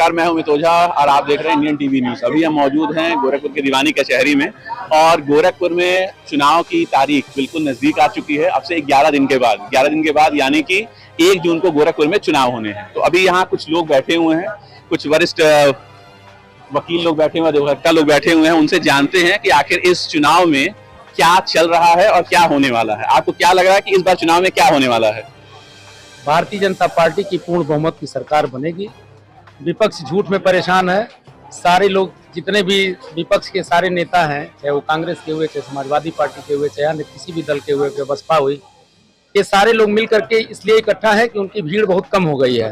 नमस्कार, मैं हूं अमित ओझा और आप देख रहे हैं इंडियन टीवी न्यूज। अभी हम मौजूद हैं गोरखपुर के दीवानी कचहरी में और गोरखपुर में चुनाव की तारीख बिल्कुल नजदीक आ चुकी है। अब से 11 दिन के बाद यानी कि 1 जून को गोरखपुर में चुनाव होने हैं। तो अभी यहाँ कुछ लोग बैठे हुए हैं, कुछ वरिष्ठ वकील लोग बैठे हुए हैं, अधिवक्ता लोग बैठे हुए हैं। उनसे जानते हैं कि आखिर इस चुनाव में क्या चल रहा है और क्या होने वाला है। आपको क्या लग रहा है कि इस बार चुनाव में क्या होने वाला है? भारतीय जनता पार्टी की पूर्ण बहुमत की सरकार बनेगी। विपक्ष झूठ में परेशान है। सारे लोग, जितने भी विपक्ष के सारे नेता हैं, चाहे वो कांग्रेस के हुए, चाहे समाजवादी पार्टी के हुए, चाहे अन्य किसी भी दल के हुए, चाहे बसपा हुई, ये सारे लोग मिल करके इसलिए इकट्ठा है कि उनकी भीड़ बहुत कम हो गई है।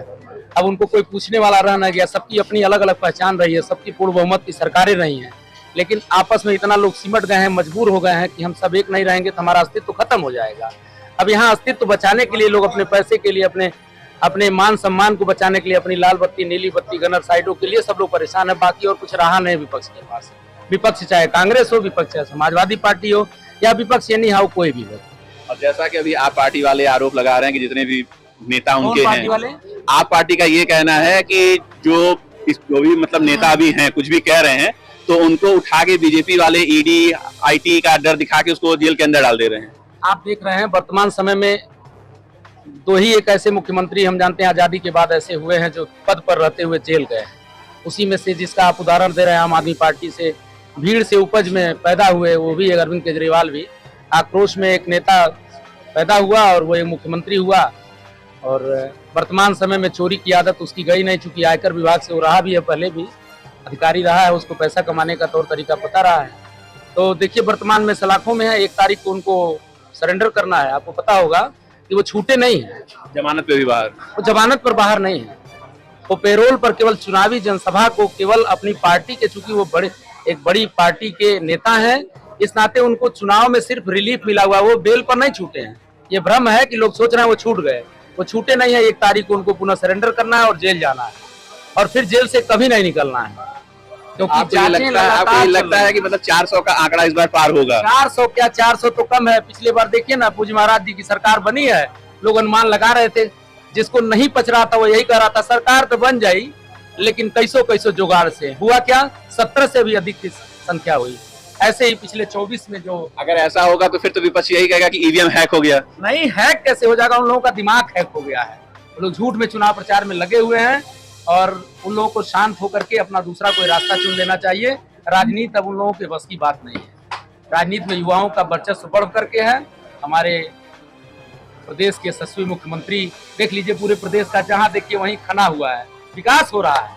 अब उनको कोई पूछने वाला रह न गया। सबकी अपनी अलग अलग पहचान रही है, सबकी पूर्ण बहुमत की सरकारें रही हैं, लेकिन आपस में इतना लोग सिमट गए हैं, मजबूर हो गए हैं कि हम सब एक नहीं रहेंगे तो हमारा अस्तित्व खत्म हो जाएगा। अब यहाँ अस्तित्व बचाने के लिए लोग अपने पैसे के लिए, अपने मान सम्मान को बचाने के लिए, अपनी लाल बत्ती, नीली बत्ती, गनर साइडों के लिए सब लोग परेशान है। बाकी और कुछ रहा नहीं विपक्ष के पास। विपक्ष चाहे कांग्रेस हो, विपक्ष चाहे समाजवादी पार्टी हो, या विपक्ष यानी हाँ कोई भी हो। और जैसा कि अभी आप पार्टी वाले आरोप लगा रहे हैं कि जितने भी नेता उनके हैं, वाले? आप पार्टी का ये कहना है कि जो भी मतलब नेता भी हैं, कुछ भी कह रहे हैं, तो उनको उठा के बीजेपी वाले ईडी, आईटी का डर दिखा के उसको जेल के अंदर डाल दे रहे हैं। आप देख रहे हैं वर्तमान समय में दो ही एक ऐसे मुख्यमंत्री हम जानते हैं आजादी के बाद ऐसे हुए हैं जो पद पर रहते हुए जेल गए। उसी में से जिसका आप उदाहरण दे रहे हैं, आम आदमी पार्टी से भीड़ से उपज में पैदा हुए, वो भी अरविंद केजरीवाल भी आक्रोश में एक नेता पैदा हुआ और वो एक मुख्यमंत्री हुआ। और वर्तमान समय में चोरी की आदत उसकी गई नहीं, चूंकि आयकर विभाग से वो रहा भी है, पहले भी अधिकारी रहा है, उसको पैसा कमाने का तौर तरीका पता रहा है। तो देखिए वर्तमान में सलाखों में है। 1 तारीख को उनको सरेंडर करना है। आपको पता होगा कि वो छूटे नहीं है, जमानत पे भी बाहर, वो जमानत पर बाहर नहीं है, वो पेरोल पर केवल चुनावी जनसभा को केवल अपनी पार्टी के, चूंकि वो एक बड़ी पार्टी के नेता हैं, इस नाते उनको चुनाव में सिर्फ रिलीफ मिला हुआ, वो बेल पर नहीं छूटे हैं। ये भ्रम है कि लोग सोच रहे हैं वो छूट गए, वो छूटे नहीं है। 1 तारीख को उनको पुनः सरेंडर करना है और जेल जाना है, और फिर जेल से कभी नहीं निकलना है। क्योंकि आपको ये लगता है कि मतलब 400 का आंकड़ा इस बार पार होगा? 400 क्या, 400 तो कम है। पिछले बार देखिए ना, पूज्य महाराज जी की सरकार बनी है, लोग अनुमान लगा रहे थे, जिसको नहीं पच रहा था वो यही कह रहा था सरकार तो बन जाई, लेकिन कैसो जुगाड़ से हुआ क्या, 17 से भी अधिक की संख्या हुई। ऐसे ही पिछले 24 में जो, अगर ऐसा होगा तो फिर तो विपक्ष यही कहेगा कि ईवीएम हैक हो गया। नहीं, हैक कैसे हो जाएगा? उन लोगों का दिमाग हैक हो गया है। लोग झूठ में चुनाव प्रचार में लगे हुए हैं और उन लोगों को शांत होकर के अपना दूसरा कोई रास्ता चुन लेना चाहिए। राजनीति अब उन लोगों के बस की बात नहीं है। राजनीति में युवाओं का वर्चस्व बढ़ करके है। हमारे प्रदेश के यशस्वी मुख्यमंत्री देख लीजिए, पूरे प्रदेश का जहां देखिए वहीं खना हुआ है, विकास हो रहा है।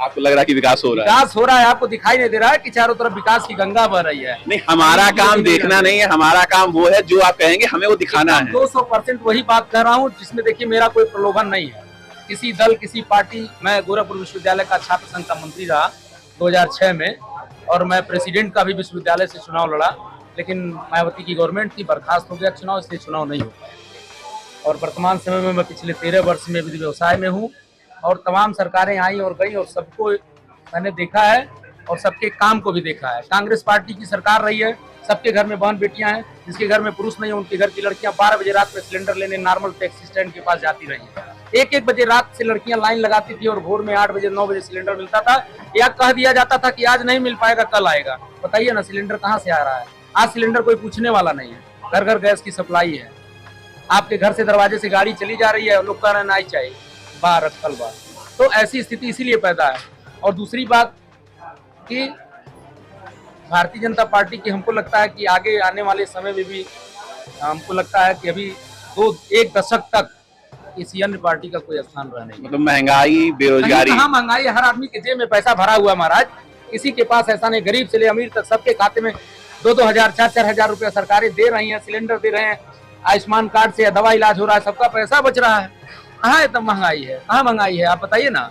आपको लग रहा है कि विकास हो रहा है? विकास हो रहा है। आपको दिखाई नहीं दे रहा है कि चारों तरफ विकास की गंगा बह रही है? नहीं, हमारा काम देखना नहीं है, हमारा काम वो है जो आप कहेंगे हमें वो दिखाना है। 200% वही बात कह रहा हूँ जिसमें देखिए मेरा कोई प्रलोभन नहीं है। किसी दल, किसी पार्टी, मैं गोरखपुर विश्वविद्यालय का छात्र संघ का मंत्री रहा 2006 में, और मैं प्रेसिडेंट का भी विश्वविद्यालय से चुनाव लड़ा, लेकिन मायावती की गवर्नमेंट थी, बर्खास्त हो गया चुनाव, इसलिए चुनाव नहीं हो पाया। और वर्तमान समय में मैं पिछले 13 वर्ष में विधि व्यवसाय में हूँ, और तमाम सरकारें आई और गई और सबको मैंने देखा है और सबके काम को भी देखा है। कांग्रेस पार्टी की सरकार रही है, सबके घर में बहन बेटियां हैं, जिसके घर में पुरुष नहीं है उनके घर की लड़कियां 12 बजे रात में सिलेंडर लेने नॉर्मल टैक्सी स्टैंड के पास जाती रही है। 1-1 बजे रात से लड़कियां लाइन लगाती थी और भोर में 8 बजे 9 बजे सिलेंडर मिलता था, या कह दिया जाता था कि आज नहीं मिल पाएगा, कल आएगा। बताइए ना, सिलेंडर कहाँ से आ रहा है? आज सिलेंडर कोई पूछने वाला नहीं है, घर घर गैस की सप्लाई है। आपके घर से दरवाजे से गाड़ी चली जा रही है और लोग कह रहे हैं नहीं चाहिए, बाहर कल बार। तो ऐसी स्थिति इसीलिए पैदा है। और दूसरी बात कि भारतीय जनता पार्टी की हमको लगता है कि आगे आने वाले समय में भी हमको लगता है कि अभी 1 दशक तक किसी अन्य पार्टी का कोई स्थान रहा नहीं। मतलब महंगाई, बेरोजगारी, कहाँ महंगाई, हर आदमी के जेब में पैसा भरा हुआ महाराज, किसी के पास ऐसा नहीं। गरीब से ले अमीर तक सबके खाते में 2-2 हजार, 4-4 हजार रुपया सरकारें दे रही हैं, सिलेंडर दे रहे हैं, आयुष्मान कार्ड से दवा इलाज हो रहा है, सबका पैसा बच रहा है। कहाँ इतना महंगाई है? कहाँ महंगाई है? आप बताइए ना।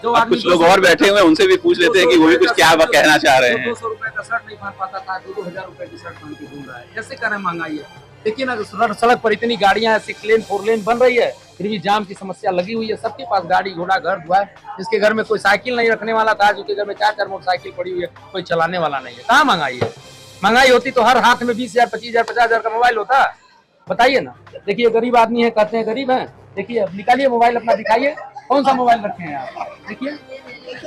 जो कुछ लोग और बैठे हुए हैं, उनसे भी पूछ लेते हैं कि वो भी कुछ क्या कहना चाह रहे हैं। 200 रुपए का शर्ट नहीं पहन पाता था, 2-2 हजार रुपए की शर्ट पहन के घूम रहा है। कैसे करें महंगाई है? देखिए ना, सड़क पर इतनी गाड़ियां हैं, 6 लेन 4 लेन बन रही है, फिर भी जाम की समस्या लगी हुई है। सबके पास गाड़ी घोड़ा, घर द्वार, जिसके घर में कोई साइकिल नहीं रखने वाला था, जिसके घर में 4-4 मोटरसाइकिल पड़ी हुई है, कोई चलाने वाला नहीं है। कहाँ महंगाई है? महंगाई होती तो हर हाथ में 20 हजार, 25 हजार, 50 हजार का मोबाइल होता। बताइए ना। देखिए गरीब आदमी है, कहते हैं गरीब है, देखिए निकालिए मोबाइल अपना, दिखाइए कौन सा मोबाइल रखे हैं आप? देखिए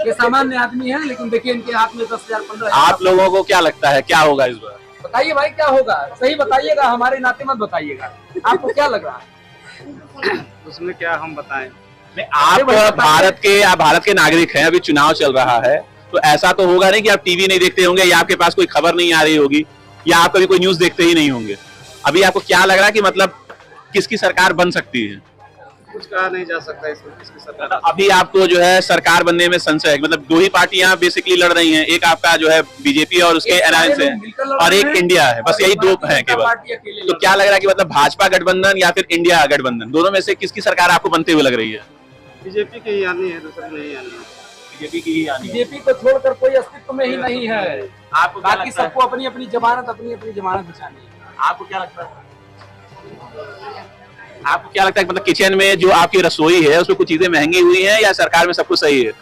ये सामान्य आदमी है, लेकिन देखिए इनके हाथ में 10,000 15,000। आप लोगों को क्या लगता है क्या होगा इस बार? बताइए भाई क्या होगा, सही बताइएगा, हमारे नाते मत बताइएगा। आपको क्या लग रहा है? उसमें क्या हम बताएं? नहीं, आप भारत के नागरिक हैं, अभी चुनाव चल रहा है, तो ऐसा तो होगा नहीं कि आप टीवी नहीं देखते होंगे या आपके पास कोई खबर नहीं आ रही होगी या आप कभी कोई न्यूज देखते ही नहीं होंगे। अभी आपको क्या लग रहा है कि मतलब किसकी सरकार बन सकती है? कुछ कहा नहीं जा सकता इसमें किसकी सरकार। मतलब अभी आपको जो है सरकार बनने में संशय है, मतलब दो ही पार्टियां बेसिकली लड़ रही हैं, एक आपका जो है बीजेपी और उसके अलायंस है और एक इंडिया है, बस यही दो हैं केवल। तो क्या लग रहा है कि मतलब भाजपा गठबंधन या फिर इंडिया गठबंधन, दोनों में से किसकी सरकार आपको बनते हुए लग रही है? बीजेपी की ही आनी है, दूसरी नहीं आनी है। बीजेपी की ही आनी है। बीजेपी को छोड़कर कोई अस्तित्व में ही नहीं है। आपको क्या बाकी लगता है? सबको अपनी अपनी जमानत बचानी है। आपको क्या लगता है? आपको क्या लगता है कि मतलब किचन में जो आपकी रसोई है उसमें कुछ चीजें महंगी हुई हैं या सरकार में सब कुछ सही है?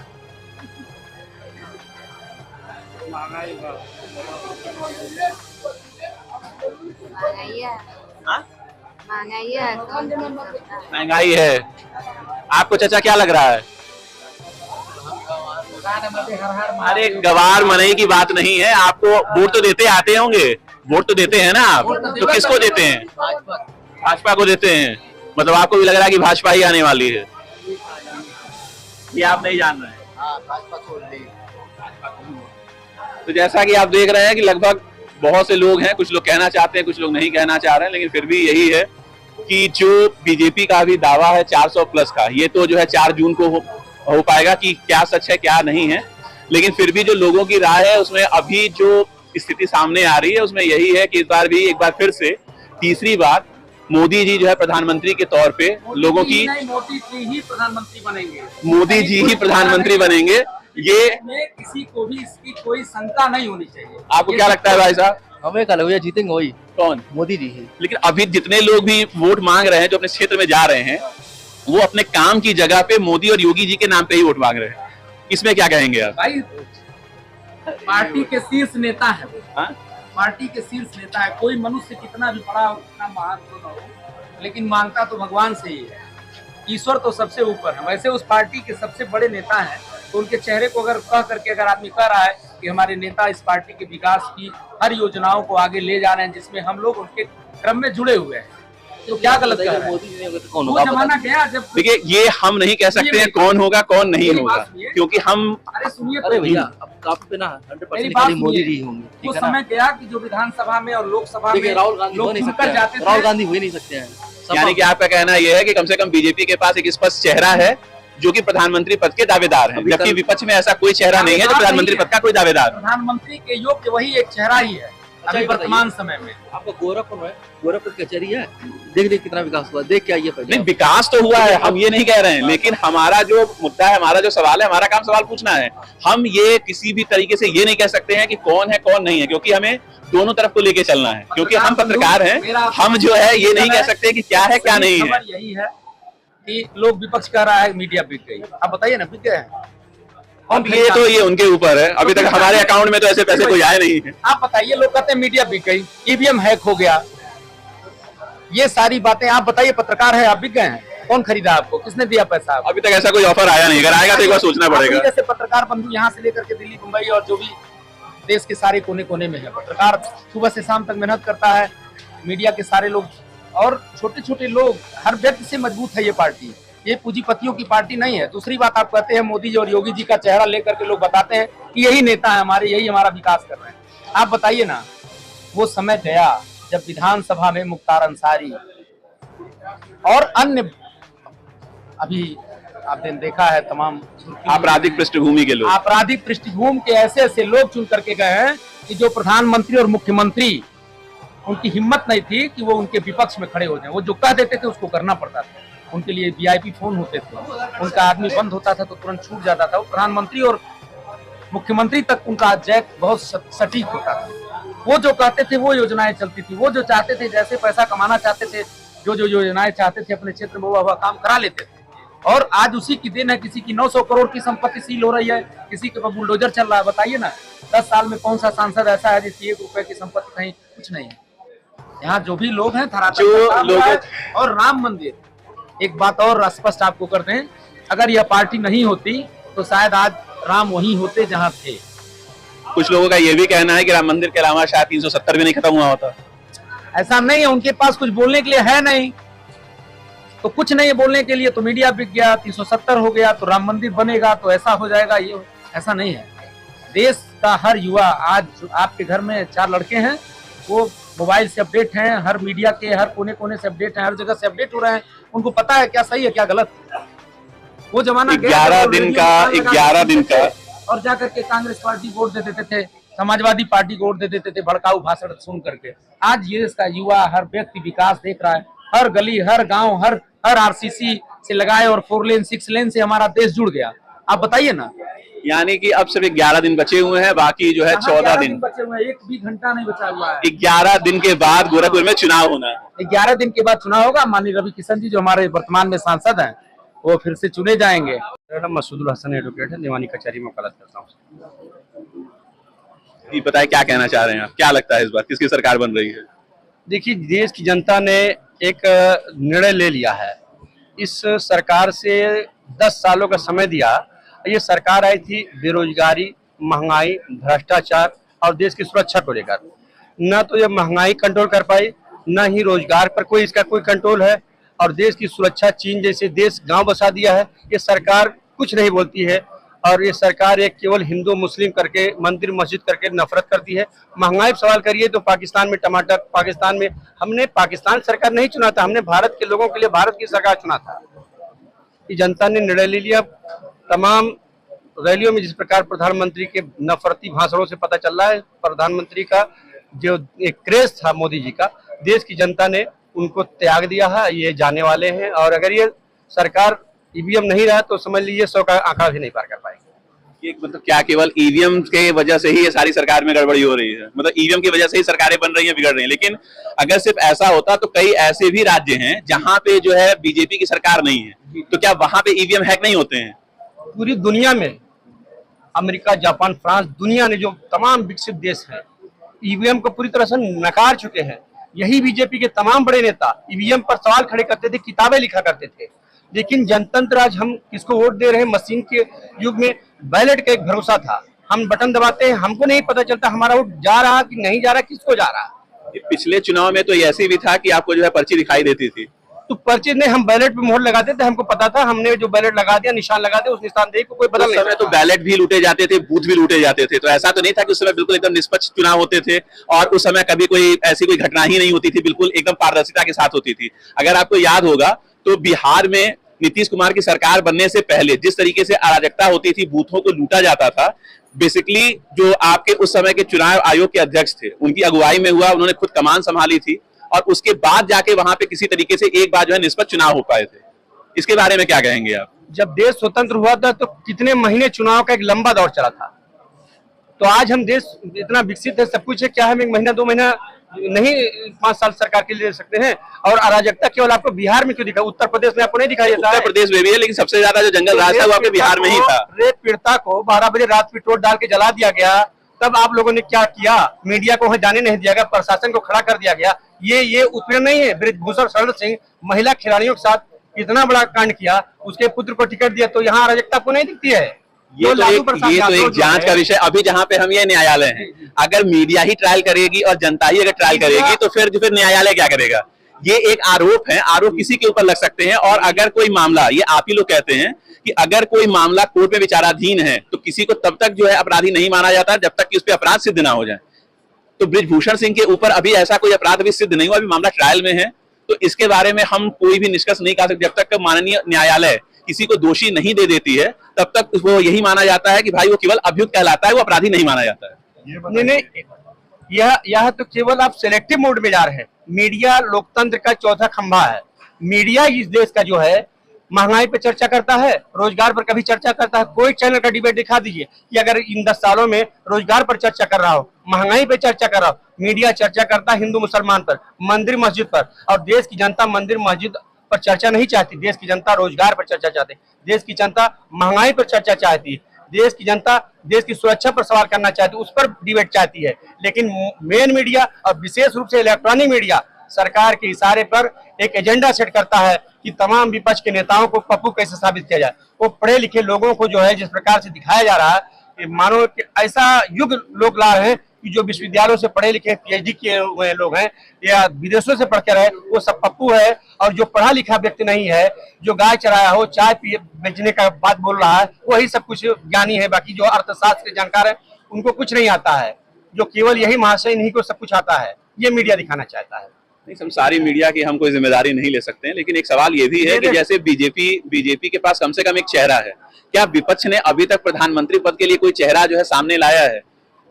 महंगाई हाँ? महंगाई है। महंगाई है। आपको चाचा क्या लग रहा है? अरे गवार मनई की बात नहीं है, आपको वोट तो देते आते होंगे, वोट तो देते हैं ना आप, तो किसको देते हैं? भाजपा को देते हैं। मतलब आपको भी लग रहा है कि भाजपा ही आने वाली है? ये आप नहीं जान रहे हैं। तो जैसा कि आप देख रहे हैं कि लगभग बहुत से लोग हैं, कुछ लोग कहना चाहते हैं, कुछ लोग नहीं कहना चाह रहे हैं, लेकिन फिर भी यही है कि जो बीजेपी का भी दावा है 400 प्लस का, ये तो जो है 4 जून को हो पाएगा कि क्या सच है क्या नहीं है। लेकिन फिर भी जो लोगों की राय है उसमें अभी जो स्थिति सामने आ रही है उसमें यही है कि इस बार भी एक बार फिर से तीसरी बार मोदी जी जो है प्रधानमंत्री के तौर पे लोगों की, मोदी जी ही प्रधानमंत्री बनेंगे। मोदी जी ही प्रधानमंत्री बनेंगे, ये किसी को भी इसकी कोई शंका नहीं होनी चाहिए। आपको क्या लगता है भाई साहब? हमें क्या लगे जीतेंगे वही, कौन? मोदी जी ही। लेकिन अभी जितने लोग भी वोट मांग रहे हैं, जो अपने क्षेत्र में जा रहे हैं, वो अपने काम की जगह पे मोदी और योगी जी के नाम पे ही वोट मांग रहे हैं। इसमें क्या कहेंगे आप? भाई पार्टी के शीर्ष नेता है, हाँ? पार्टी के शीर्ष नेता है। कोई मनुष्य कितना भी बड़ा हो, कितना महान क्यों न हो, लेकिन मांगता तो भगवान से ही है। ईश्वर तो सबसे ऊपर है। वैसे उस पार्टी के सबसे बड़े नेता हैं, तो उनके चेहरे को अगर कह करके अगर आदमी कह रहा है कि हमारे नेता इस पार्टी के विकास की हर योजनाओं को आगे ले जा रहे हैं, जिसमें हम लोग उनके क्रम में जुड़े हुए हैं, तो क्या गलत कर रहे हैं? मोदी जी ने तो कौन वो होगा? जमाना गया जब, देखिए ये हम नहीं कह सकते हैं कौन होगा कौन नहीं मेरी होगा, बात सुनिए। क्योंकि हम अरे सुनिए अरे तो, भैया अब काफी पे ना मेरी 100% बात खाली मोदी सुनिए। जी ही होंगे, वो ठीक है ना? समय गया कि जो विधानसभा में और लोकसभा में देखिए राहुल गांधी हो लोग नहीं चुनकर सकते जाते हैं, राहुल थे। गांधी हो ही नहीं सकते हैं। यानी कि आपका कहना यह है कि कम से कम बीजेपी के पास एक स्पष्ट चेहरा है जो कि प्रधानमंत्री पद के दावेदार हैं, जबकि विपक्ष में ऐसा कोई चेहरा नहीं है जो प्रधानमंत्री पद का कोई दावेदार है। प्रधानमंत्री के योग्य वही एक चेहरा ही है अभी वर्तमान समय में। आपका गोरखपुर है, गोरखपुर कचहरी है, देख कितना विकास हुआ, देख के आइए पहले। नहीं विकास तो हुआ है, हम ये नहीं कह रहे हैं, लेकिन हमारा जो मुद्दा है, हमारा जो सवाल है, हमारा काम सवाल पूछना है। हम ये किसी भी तरीके से ये नहीं कह सकते हैं कि कौन है कौन नहीं है, क्योंकि हमें दोनों तरफ को लेके चलना है, क्योंकि हम पत्रकार हैं। हम जो है ये नहीं कह सकते कि क्या है क्या नहीं है। यही है कि लोग विपक्ष कह रहा है मीडिया बिक गई। आप बताइए ना, बिक गए हैं? अब ये उनके ऊपर है, अभी तक हमारे अकाउंट में तो ऐसे पैसे कोई आए नहीं है। आप बताइए, लोग कहते हैं मीडिया बिक गई, ईवीएम हैक हो गया, ये सारी बातें आप बताइए। पत्रकार है, आप बिक गए हैं? कौन खरीदा आपको? किसने दिया पैसा आपको? अभी तक ऐसा कोई ऑफर आया नहीं, अगर आएगा तो एक बार सोचना पड़ेगा। जैसे पत्रकार बंधु यहाँ से लेकर के दिल्ली, मुंबई और जो भी देश के सारे कोने कोने में है, पत्रकार सुबह से शाम तक मेहनत करता है। मीडिया के सारे लोग और छोटे छोटे लोग, हर व्यक्ति से मजबूत है ये पार्टी। ये पूंजीपतियों की पार्टी नहीं है। दूसरी बात, आप कहते हैं मोदी जी और योगी जी का चेहरा लेकर के लोग बताते हैं कि यही नेता है हमारे, यही हमारा विकास कर रहे हैं। आप बताइए ना, वो समय गया जब विधानसभा में मुख्तार अंसारी और अन्य, अभी आपने देखा है तमाम आपराधिक पृष्ठभूमि के लोग, आपराधिक पृष्ठभूमि के ऐसे ऐसे लोग चुन करके गए हैं कि जो प्रधानमंत्री और मुख्यमंत्री, उनकी हिम्मत नहीं थी कि वो उनके विपक्ष में खड़े हो जाएं। वो जो कह देते थे उसको करना पड़ता था। उनके लिए वीआईपी फोन होते थे, उनका आदमी बंद होता था तो तुरंत छूट जाता था। वो प्रधानमंत्री और मुख्यमंत्री तक उनका जैक बहुत सटीक होता था। वो जो कहते थे वो योजनाएं चलती थी। वो जो चाहते थे, जैसे पैसा कमाना चाहते थे, जो जो योजनाएं चाहते थे अपने क्षेत्र में, वो काम करा लेते थे। और आज उसी की देन है, किसी की 900 करोड़ की संपत्ति सील हो रही है, किसी के पास बुलडोजर चल रहा है। बताइए ना, 10 साल में कौन सा सांसद ऐसा है जिसकी 1 रुपए की संपत्ति कहीं कुछ नहीं है। यहाँ जो भी लोग हैं, जो लोग, और राम मंदिर, एक बात और स्पष्ट आपको करते हैं अगर यह पार्टी नहीं होती तो शायद आज राम वहीं होते जहां थे। कुछ लोगों का ये भी कहना है कि राम मंदिर के अलावा शायद 370 भी नहीं खत्म हुआ होता। ऐसा नहीं है, उनके पास कुछ बोलने के लिए है नहीं, तो कुछ नहीं है बोलने के लिए, तो मीडिया बिक गया, 370 हो गया तो राम मंदिर बनेगा तो ऐसा हो जाएगा, ये ऐसा नहीं है। देश का हर युवा, आज आपके घर में 4 लड़के हैं, वो मोबाइल से अपडेट हैं, हर मीडिया के हर कोने कोने से अपडेट हैं, हर जगह से अपडेट हो रहे हैं, उनको पता है क्या सही है क्या गलत। वो जमाना 11 दिन का और जाकर के कांग्रेस पार्टी को वोट दे देते थे, समाजवादी पार्टी को वोट दे देते थे भड़काऊ भाषण सुन करके। आज ये इसका युवा, हर व्यक्ति विकास देख रहा है, हर गली, हर गांव, हर आरसीसी से लगाए और 4 लेन 6 लेन से हमारा देश जुड़ गया। आप बताइए ना। यानी कि अब सिर्फ 11 दिन बचे हुए हैं, बाकी जो है 14 दिन बचे हुए हैं, एक भी घंटा नहीं बचा हुआ है। 11 दिन के बाद गोरखपुर में चुनाव होना है। 11 दिन के बाद चुनाव होगा। माननीय रवि किशन जी जो हमारे वर्तमान में सांसद हैं, वो फिर से चुने जाएंगे। मेरा नाम मसूदुल हसन एडवोकेट है, दीवानी कचहरी में वकालत करता हूँ। ये बताए क्या कहना चाह रहे हैं आप, क्या लगता है इस बार किसकी सरकार बन रही है? देखिए, देश की जनता ने एक निर्णय ले लिया है। इस सरकार से 10 सालों का समय दिया। ये सरकार आई थी बेरोजगारी, महंगाई, भ्रष्टाचार और देश की सुरक्षा को लेकर। न तो ये महंगाई कंट्रोल कर पाई, न ही रोजगार पर इसका कोई कंट्रोल है, और देश की सुरक्षा, चीन जैसे देश गांव बसा दिया है। ये सरकार कुछ नहीं बोलती है, और ये सरकार एक केवल हिंदू मुस्लिम करके, मंदिर मस्जिद करके नफरत करती है। महंगाई पर सवाल करिए तो पाकिस्तान में टमाटर, पाकिस्तान में हमने पाकिस्तान सरकार नहीं चुना था, हमने भारत के लोगों के लिए भारत की सरकार चुना था। ये जनता ने निर्णय ले लिया। तमाम रैलियों में जिस प्रकार प्रधानमंत्री के नफरती भाषणों से पता चल रहा है, प्रधानमंत्री का जो एक क्रेज था मोदी जी का, देश की जनता ने उनको त्याग दिया है। ये जाने वाले हैं, और अगर ये सरकार ईवीएम नहीं रहा तो समझ लीजिए 100 का आंकड़ा भी नहीं पार कर पाएंगे। ये मतलब क्या केवल ईवीएम के वजह से ही ये सारी सरकार में गड़बड़ी हो रही है? मतलब ईवीएम की वजह से ही सरकारें बन रही हैं, बिगड़ रही हैं। लेकिन अगर सिर्फ ऐसा होता तो कई ऐसे भी राज्य हैं जहां पे जो है बीजेपी की सरकार नहीं है, तो क्या वहां पे ईवीएम हैक नहीं होते हैं? पूरी दुनिया में अमेरिका, जापान, फ्रांस, दुनिया ने जो तमाम विकसित देश हैं, ईवीएम को पूरी तरह से नकार चुके हैं। यही बीजेपी के तमाम बड़े नेता ईवीएम पर सवाल खड़े करते थे, किताबें लिखा करते थे। लेकिन जनतंत्र, आज हम किसको वोट दे रहे हैं? मशीन के युग में बैलेट का एक भरोसा था, हम बटन दबाते हैं, हमको नहीं पता चलता हमारा वोट जा रहा कि नहीं जा रहा, किसको जा रहा। पिछले चुनाव में तो ऐसे भी था कि आपको जो है पर्ची दिखाई देती थी, तो पर्ची नहीं, हम बैलेट पे मोहर लगाते थे, हमको पता था, हमने जो बैलेट लगा दिया, निशान लगा दिया, उस निशानदेही को कोई बदल नहीं। समय तो बैलेट भी लूटे जाते थे, बूथ भी लूटे जाते थे, तो ऐसा तो नहीं था कि उस समय बिल्कुल एकदम निष्पक्ष चुनाव होते थे और उस समय कभी कोई ऐसी कोई घटना ही नहीं होती थी, बिल्कुल एकदम पारदर्शिता के साथ होती थी। अगर आपको याद होगा तो बिहार में नीतीश कुमार की सरकार बनने से पहले जिस तरीके से अराजकता होती थी, बूथों को लूटा जाता था, बेसिकली जो आपके उस समय के चुनाव आयोग के अध्यक्ष थे, उनकी अगुवाई में हुआ, उन्होंने खुद कमान संभाली थी, और उसके बाद जाके वहां पे किसी तरीके से एक बार जो है निष्पक्ष चुनाव हो पाए थे। इसके बारे में क्या कहेंगे आप? जब देश स्वतंत्र हुआ था तो कितने महीने चुनाव का एक लंबा दौर चला था। तो आज हम देश इतना विकसित है, सब कुछ है, क्या हम 1 महीना 2 महीना नहीं 5 साल सरकार के लिए ले सकते हैं? और अराजकता केवल आपको बिहार में क्यों दिखा? उत्तर प्रदेश में आपको नहीं दिखाई देता? उत्तर प्रदेश में भी है, लेकिन सबसे ज्यादा जो जंगल राज था वो आपके बिहार में ही था। रेप पीड़िता को 12 बजे रात पेट्रोल डाल के जला दिया गया, तब आप लोगों ने क्या किया? मीडिया को वहां जाने नहीं दिया गया, प्रशासन को खड़ा कर दिया गया। ये उत्पीड़न नहीं है? ब्रिजभूषण शरण सिंह महिला खिलाड़ियों के साथ कितना बड़ा कांड किया, उसके पुत्र को टिकट दिया, तो यहाँ अराजकता को नहीं दिखती है? ये तो एक जांच का विषय। अभी जहां पे हम ये न्यायालय है, अगर मीडिया ही ट्रायल करेगी और जनता ही अगर ट्रायल करेगी तो फिर न्यायालय क्या करेगा? ये एक आरोप है, आरोप किसी के ऊपर लग सकते हैं। और अगर कोई मामला, ये आप ही लोग कहते हैं कि अगर कोई मामला कोर्ट में विचाराधीन है तो किसी को तब तक जो है अपराधी नहीं माना जाता जब तक कि उस पर अपराध सिद्ध ना हो जाए। तो ब्रिजभूषण सिंह के ऊपर अभी ऐसा कोई अपराध अभी सिद्ध नहीं हुआ, अभी मामला ट्रायल में है, तो इसके बारे में हम कोई भी निष्कर्ष नहीं कर सकते। जब तक माननीय न्यायालय किसी को दोषी नहीं दे देती है तब तक वो यही माना जाता है कि भाई वो केवल अभियुक्त कहलाता है, वो अपराधी नहीं माना जाता है। नहीं, यह तो केवल आप सिलेक्टिव मोड में जा रहे हैं। मीडिया लोकतंत्र का चौथा खंभा है। मीडिया इस देश का जो है महंगाई पे चर्चा करता है, रोजगार पर कभी चर्चा करता है? कोई चैनल का डिबेट दिखा दीजिए कि अगर इन 10 सालों में रोजगार पर चर्चा कर रहा हो, महंगाई पे चर्चा कर रहा हो। मीडिया चर्चा करता है हिंदू मुसलमान पर, मंदिर मस्जिद पर, और देश की जनता मंदिर मस्जिद पर चर्चा नहीं चाहती। देश की जनता रोजगार पर चर्चा चाहती है, देश की जनता महंगाई पर चर्चा चाहती है, देश की जनता देश की सुरक्षा पर सवाल करना चाहती है, उस पर डिबेट चाहती है। लेकिन मेन मीडिया और विशेष रूप से इलेक्ट्रॉनिक मीडिया सरकार के इशारे पर एक एजेंडा सेट करता है कि तमाम विपक्ष के नेताओं को पप्पू कैसे साबित किया जाए। वो पढ़े लिखे लोगों को जो है जिस प्रकार से दिखाया जा रहा है, मानो कि ऐसा युग लोग ला रहे हैं कि जो विश्वविद्यालयों से पढ़े लिखे पीएचडी किए हुए लोग हैं या विदेशों से पढ़ कर आए वो सब पप्पू है, और जो पढ़ा लिखा व्यक्ति नहीं है, जो गाय चराया हो, चाय बेचने का बात बोल रहा है, वही सब कुछ ज्ञानी है। बाकी जो अर्थशास्त्र के जानकार है उनको कुछ नहीं आता है, जो केवल यही महाशय इन्हीं को सब कुछ आता है, ये मीडिया दिखाना चाहता है। नहीं, हम सारी मीडिया की हम कोई जिम्मेदारी नहीं ले सकते हैं, लेकिन एक सवाल ये भी है कि जैसे बीजेपी के पास कम से कम एक चेहरा है, क्या विपक्ष ने अभी तक प्रधानमंत्री पद के लिए कोई चेहरा जो है सामने लाया है?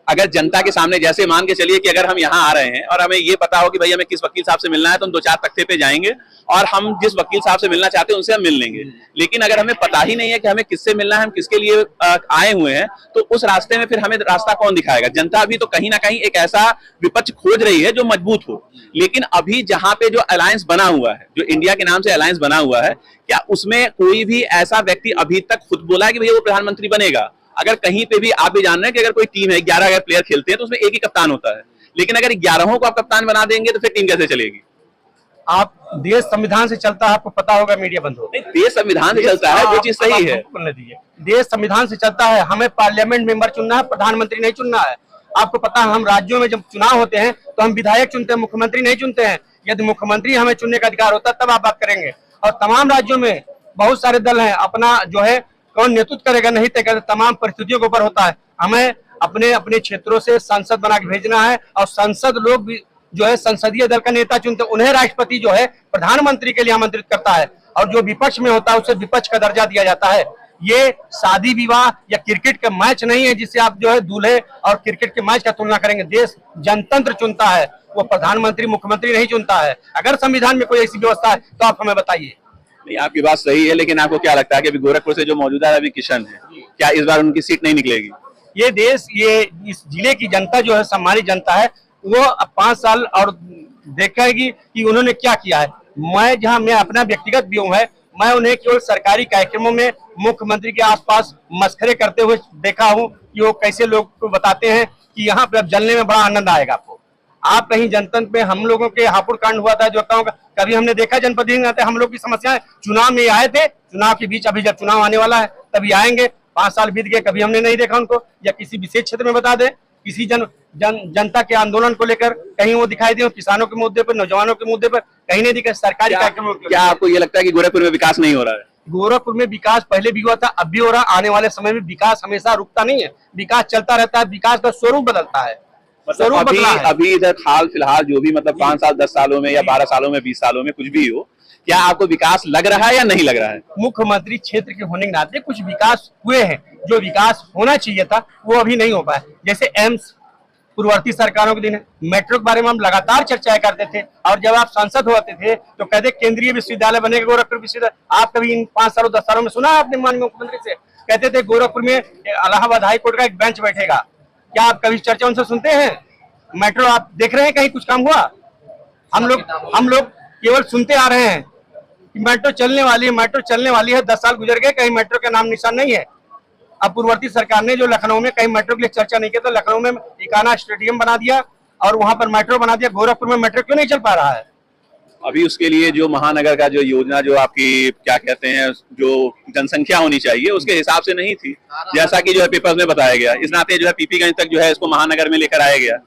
अगर जनता के सामने, जैसे मान के चलिए कि अगर हम यहाँ आ रहे हैं और हमें ये पता हो कि भाई हमें किस वकील साहब से मिलना है, तो हम 2-4 तख्ते पे जाएंगे और हम जिस वकील साहब से मिलना चाहते हैं उनसे हम मिल लेंगे। लेकिन अगर हमें पता ही नहीं है कि हमें किससे मिलना है, हम किसके लिए आए हुए हैं, तो उस रास्ते में फिर हमें रास्ता कौन दिखाएगा? जनता भी तो कहीं ना कहीं एक ऐसा विपक्ष खोज रही है जो मजबूत हो। लेकिन अभी जहां पे जो अलायंस बना हुआ है, जो इंडिया के नाम से अलायंस बना हुआ है, क्या उसमें कोई भी ऐसा व्यक्ति अभी तक खुद बोला है कि भैया वो प्रधानमंत्री बनेगा? अगर कहीं पे भी आप भी जान रहे हैं कि अगर कोई टीम है, 11 अगर प्लेयर खेलते हैं तो उसमें एक ही कप्तान होता है, लेकिन अगर 11 को आप कप्तान बना देंगे तो फिर टीम कैसे चलेगी? आप देश संविधान से चलता है, आपको पता होगा, मीडिया बंद हो। नहीं, देश संविधान से चलता है, वो चीज सही है। देश संविधान से चलता है, हमें पार्लियामेंट मेंबर चुनना है, प्रधानमंत्री नहीं चुनना है। आपको पता है हम राज्यों में जब चुनाव होते हैं तो हम विधायक चुनते हैं, मुख्यमंत्री नहीं चुनते हैं। यदि मुख्यमंत्री हमें चुनने का अधिकार होता तब आप बात करेंगे। और तमाम राज्यों में बहुत सारे दल हैं, अपना जो है कौन नेतृत्व करेगा नहीं तय करेगा, तमाम परिस्थितियों के ऊपर होता है। हमें अपने अपने क्षेत्रों से सांसद बना के भेजना है, और सांसद लोग भी जो है संसदीय दल का नेता चुनते, उन्हें राष्ट्रपति जो है प्रधानमंत्री के लिए आमंत्रित करता है, और जो विपक्ष में होता है उसे विपक्ष का दर्जा दिया जाता है। ये शादी विवाह या क्रिकेट का मैच नहीं है जिससे आप जो है दूल्हे और क्रिकेट के मैच का तुलना करेंगे। देश जनतंत्र चुनता है, वो प्रधानमंत्री मुख्यमंत्री नहीं चुनता है। अगर संविधान में कोई ऐसी व्यवस्था है तो आप हमें बताइए। नहीं, आपकी बात सही है, लेकिन आपको क्या लगता है कि अभी गोरखपुर से जो मौजूदा रवि किशन है, क्या इस बार उनकी सीट नहीं निकलेगी? ये देश, ये इस जिले की जनता जो है, सम्मानित जनता है, वो अब 5 साल और देखेगी कि उन्होंने क्या किया है। मैं अपना व्यक्तिगत व्यू है, मैं उन्हें केवल सरकारी कार्यक्रमों में मुख्यमंत्री के आसपास मस्खरे करते हुए देखा हूं कि वो कैसे लोग को बताते हैं कि यहाँ पे अब जलने में बड़ा आनंद आएगा आपको। आप कहीं जनतंत्र में, हम लोगों के हापुड़ कांड हुआ था जो कहूँगा, कभी हमने देखा जनप्रतिनिधि आते? हम लोग की समस्याएं चुनाव में आए थे, चुनाव के बीच अभी जब चुनाव आने वाला है तभी आएंगे। 5 साल बीत गए, कभी हमने नहीं देखा उनको। या किसी विशेष क्षेत्र में बता दें, किसी जनता के आंदोलन को लेकर कहीं वो दिखाई दे, किसानों के मुद्दे पर, नौजवानों के मुद्दे पर कहीं नहीं दिखा। सरकारी कार्यक्रमों, क्या आपको ये लगता है कि गोरखपुर में विकास नहीं हो रहा है? गोरखपुर में विकास पहले भी हुआ था, अब भी हो रहा, आने वाले समय में विकास हमेशा रुकता नहीं है, विकास चलता रहता है। विकास का स्वरूप बदलता है, मतलब अभी इधर हाल फिलहाल जो भी मतलब 5 साल 10 सालों में या 12 सालों में 20 सालों में कुछ भी हो, क्या आपको विकास लग रहा है या नहीं लग रहा है? मुख्यमंत्री क्षेत्र के होने के नाते कुछ विकास हुए हैं, जो विकास होना चाहिए था वो अभी नहीं हो पाया। जैसे एम्स पूर्ववर्ती सरकारों के दिन है, मेट्रो के बारे में हम लगातार चर्चाएं करते थे, और जब आप सांसद होते थे तो कहते केंद्रीय विश्वविद्यालय बनेगा गोरखपुर विश्वविद्यालय। आप कभी इन 5 सालों 10 सालों में सुना आपने माननीय मुख्यमंत्री से? कहते थे गोरखपुर में इलाहाबाद हाई कोर्ट का एक बेंच बैठेगा। क्या आप कभी चर्चा उनसे सुनते हैं? मेट्रो आप देख रहे हैं कहीं कुछ काम हुआ? हम लोग केवल सुनते आ रहे हैं कि मेट्रो चलने वाली है, मेट्रो चलने वाली है। 10 साल गुजर गए, कहीं मेट्रो का नाम निशान नहीं है। अब पूर्ववर्ती सरकार ने जो लखनऊ में कहीं मेट्रो के लिए चर्चा नहीं की, तो लखनऊ में इकाना स्टेडियम बना दिया और वहां पर मेट्रो बना दिया। गोरखपुर में मेट्रो क्यों नहीं चल पा रहा है? अभी उसके लिए जो महानगर का जो योजना, जो आपकी क्या कहते हैं, जो जनसंख्या होनी चाहिए उसके हिसाब से नहीं थी, जैसा कि जो है पेपर्स में बताया गया। इस नाते जो है पीपीगंज तक जो है इसको महानगर में लेकर आया गया।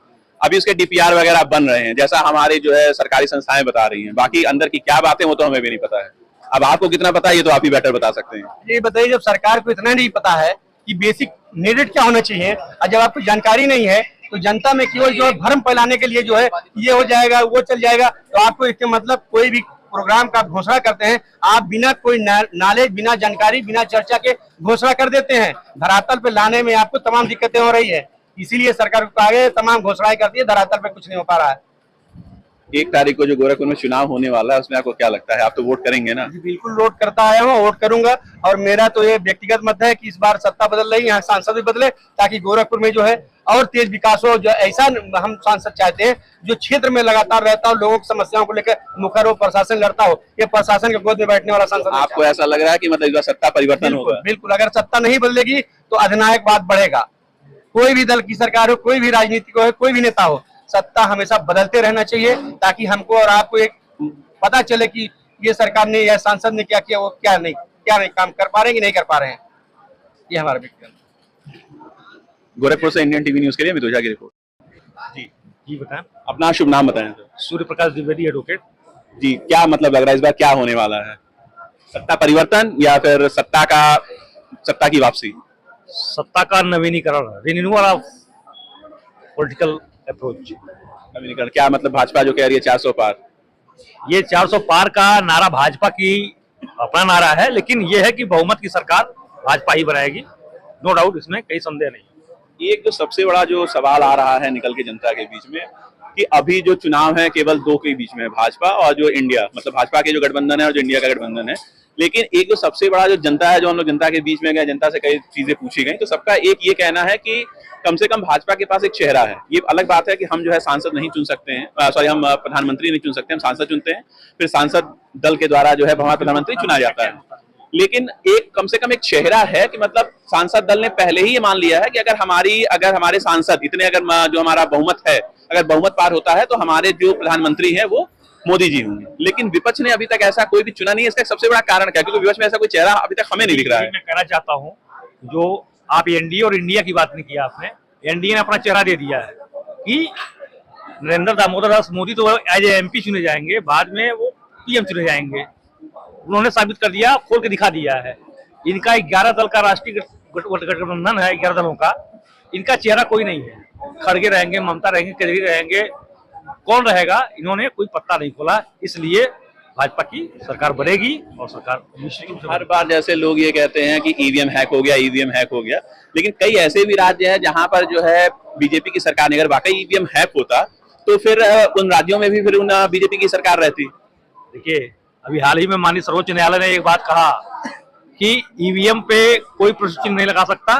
अभी उसके डीपीआर वगैरह बन रहे हैं, जैसा हमारी जो है सरकारी संस्थाएं बता रही हैं। बाकी अंदर की क्या बातें वो तो हमें भी नहीं पता है। अब आपको कितना पता है ये तो आप ही बेटर बता सकते हैं। ये बताइए, जब सरकार को इतना नहीं पता है कि बेसिक नीडेड क्या होना चाहिए, और जब आपको जानकारी नहीं है तो जनता में केवल जो है भ्रम फैलाने के लिए जो है ये हो जाएगा वो चल जाएगा, तो आपको इसके मतलब कोई भी प्रोग्राम का घोषणा करते हैं, आप बिना कोई नॉलेज, बिना जानकारी, बिना चर्चा के घोषणा कर देते हैं। धरातल पे लाने में आपको तमाम दिक्कतें हो रही है, इसीलिए सरकार को आगे तमाम घोषणाएं करती है, धरातल पे कुछ नहीं हो पा रहा है। 1 तारीख को जो गोरखपुर में चुनाव होने वाला है उसमें आपको क्या लगता है? आप तो वोट करेंगे ना? बिल्कुल वोट करता आया हूँ, वोट करूंगा। और मेरा तो ये व्यक्तिगत मत है कि इस बार सत्ता बदल रही है, यहाँ सांसद भी बदले, ताकि गोरखपुर में जो है और तेज विकास हो। जो ऐसा हम सांसद चाहते हैं जो क्षेत्र में लगातार रहता हो, लोगों की समस्याओं को लेकर मुखर हो, प्रशासन लड़ता हो। ये प्रशासन के गोद में बैठने वाला सांसद। आपको ऐसा लग रहा है कि मतलब इस बार सत्ता परिवर्तन होगा? बिल्कुल, अगर सत्ता नहीं बदलेगी तो अधिनायकवाद बढ़ेगा। कोई भी दल की सरकार हो, कोई भी राजनीतिक हो, कोई भी नेता हो, सत्ता हमेशा बदलते रहना चाहिए, ताकि हमको और आपको एक पता चले कि ये सरकार ने या सांसद ने क्या किया, वो क्या नहीं काम कर पा रहे हैं कि नहीं कर पा रहे हैं, ये हमारा व्यक्ति। गोरखपुर से इंडियन टीवी न्यूज के लिए मितुजा की रिपोर्ट। जी बताएं। अपना शुभ नाम बताएं सर। सूर्य प्रकाश द्विवेदी, एडवोकेट। जी, क्या मतलब लग रहा है इस बार क्या होने वाला है? सत्ता परिवर्तन या फिर सत्ता की वापसी? सत्ता का नवीनीकरण, रिन्यूअल ऑफ पॉलिटिकल अप्रोच। नवीनीकरण क्या मतलब? भाजपा जो कह रही है 400 पार। ये 400 पार का नारा भाजपा की अपना नारा है, लेकिन ये है कि बहुमत की सरकार भाजपा ही बनाएगी, नो डाउट, इसमें कई संदेह नहीं। एक जो सबसे बड़ा जो सवाल आ रहा है निकल के जनता के बीच में कि अभी जो चुनाव है केवल दो के बीच में, भाजपा और जो इंडिया, मतलब भाजपा के जो गठबंधन है और जो इंडिया का गठबंधन है। लेकिन एक जो सबसे बड़ा जो जनता है, जो हम लोग जनता के बीच में गए, जनता से कई चीजें पूछी गई, तो सबका एक ये कहना है कि कम से कम भाजपा के पास एक चेहरा है। ये अलग बात है कि हम जो है सांसद नहीं चुन सकते हैं, हम प्रधानमंत्री नहीं चुन सकते, हम सांसद चुनते हैं, फिर सांसद दल के द्वारा जो है हमारा प्रधानमंत्री चुना जाता है। लेकिन एक कम से कम एक चेहरा है कि मतलब सांसद दल ने पहले ही ये मान लिया है कि अगर हमारे सांसद इतने, अगर जो हमारा बहुमत है, अगर बहुमत पार होता है तो हमारे जो प्रधानमंत्री हैं वो मोदी जी होंगे। लेकिन विपक्ष ने अभी तक ऐसा कोई भी चुना नहीं है। इसका सबसे बड़ा कारण क्या है? क्योंकि विपक्ष में ऐसा कोई चेहरा अभी तक हमें नहीं दिख रहा है। मैं कहना चाहता हूँ, जो आप एनडीए और इंडिया की बात नहीं किया आपने, एनडीए ने अपना चेहरा दे दिया है कि नरेंद्र दामोदर दास मोदी तो एज ए एमपी चुने जाएंगे, बाद में वो पीएम चुने जाएंगे। उन्होंने साबित कर दिया, खोल के दिखा दिया है। इनका 11 दल का राष्ट्रीय गठबंधन है, 11 दलों का, इनका चेहरा कोई नहीं है। खड़गे रहेंगे, ममता रहेंगे, केजरीवाल रहेंगे, कौन रहेगा, इन्होंने कोई पत्ता नहीं खोला। इसलिए भाजपा की सरकार बनेगी और सरकार निश्चित रूप से। हर बार जैसे लोग ये कहते हैं कि ईवीएम हैक हो गया, ईवीएम हैक हो गया, लेकिन कई ऐसे भी राज्य हैं जहां पर जो है बीजेपी की सरकार ने, अगर वाकई ईवीएम हैक होता तो फिर उन राज्यों में भी फिर उन बीजेपी की सरकार रहती। देखिए, अभी हाल ही में माननीय सर्वोच्च न्यायालय ने एक बात कहा कि ईवीएम पे कोई प्रश्न चिन्ह नहीं लगा सकता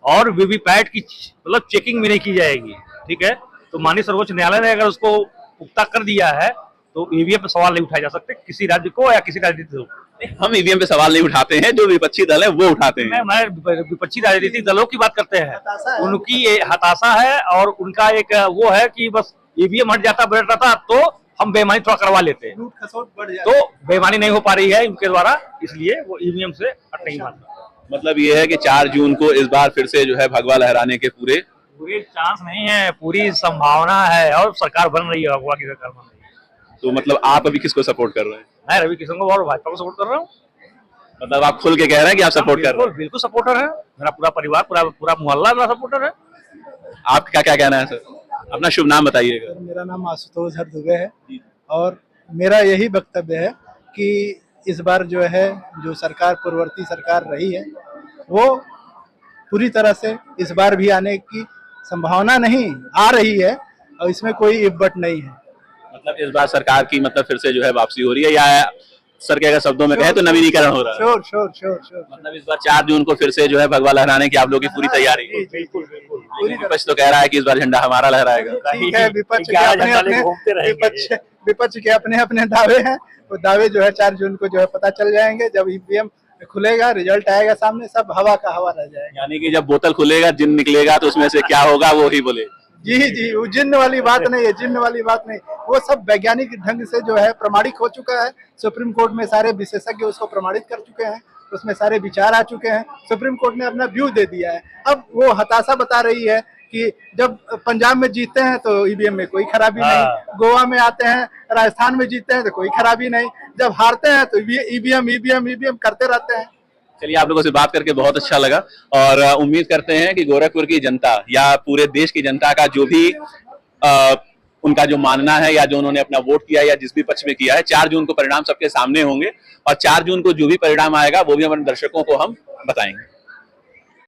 और वीवीपैट की मतलब चेकिंग भी नहीं की जाएगी। ठीक है, तो माननीय सर्वोच्च न्यायालय ने अगर उसको पुख्ता कर दिया है तो ईवीएम पे सवाल नहीं उठाए जा सकते किसी राज्य को या किसी राजनीतिक दल को। हम ईवीएम पे सवाल नहीं उठाते हैं, जो विपक्षी दल है वो उठाते हैं। मैं विपक्षी राजनीतिक दलों की बात करते हैं, उनकी ये हताशा है और उनका एक वो है कि बस ईवीएम हट जाता, बैठ रहा था, तो हम बेईमानी थोड़ा करवा लेते हैं, तो बेईमानी नहीं हो पा रही है उनके द्वारा, इसलिए वो ईवीएम से हट नहीं पाता। मतलब ये है कि 4 जून को इस बार फिर से जो है भगवा लहराने के पूरे चांस नहीं है, पूरी संभावना है और सरकार बन रही है, भगवा की सरकार बन रही है। तो मतलब आप अभी किसको सपोर्ट कर रहे हैं? मैं रवि किशन को और भाजपा को सपोर्ट कर रहा हूँ। मतलब आप खुल के कह रहे हैं कि आप सपोर्ट कर रहे हैं? बिल्कुल सपोर्टर है, मेरा पूरा परिवार, पूरा मोहल्ला मेरा सपोर्टर है। आपका क्या कहना है सर? अपना शुभ नाम बताइएगा। मेरा नाम आशुतोष हर दुबे है और मेरा यही वक्तव्य है कि इस बार जो है जो सरकार पूर्ववर्ती सरकार रही है वो पूरी तरह से इस बार भी आने की संभावना नहीं, आ रही है और इसमें कोई इब्बट नहीं है। मतलब इस बार सरकार की मतलब फिर से जो है वापसी हो रही है, या सर के अगर शब्दों में कहे तो नवीनीकरण हो रहा है? श्योर। मतलब इस बार 4 जून को फिर से जो है भगवा लहराने की आप लोगों की पूरी तैयारी है? बिल्कुल। विपक्ष तो कह रहा है कि इस बार झंडा हमारा लहराएगा। ठीक है, विपक्ष के अपने अपने दावे हैं, वो दावे जो है 4 जून को जो है पता चल जाएंगे। जब ईवीएम खुलेगा, रिजल्ट आएगा सामने, सब हवा का हवा रह जाएगा। यानी कि जब बोतल खुलेगा, जिन निकलेगा, तो उसमें से क्या होगा वो ही बोले। जी, वो जिन्न वाली बात नहीं है, जिन्न वाली बात नहीं, वो सब वैज्ञानिक ढंग से जो है प्रमाणित हो चुका है। सुप्रीम कोर्ट में सारे विशेषज्ञ उसको प्रमाणित कर चुके हैं, उसमें सारे विचार आ चुके हैं, सुप्रीम कोर्ट ने अपना व्यू दे दिया है। अब वो हताशा बता रही है कि जब पंजाब में जीतते हैं तो ईवीएम में कोई खराबी नहीं, गोवा में आते हैं, राजस्थान में जीतते हैं तो कोई खराबी नहीं, जब हारते हैं तो ईवीएम करते रहते हैं। चलिए, आप लोगों से बात करके बहुत अच्छा लगा और उम्मीद करते हैं कि गोरखपुर की जनता या पूरे देश की जनता का जो भी उनका जो मानना है या जो उन्होंने अपना वोट किया या जिस भी पक्ष में किया है, 4 जून को परिणाम सबके सामने होंगे और 4 जून को जो भी परिणाम आएगा वो भी हमारे दर्शकों को हम बताएंगे।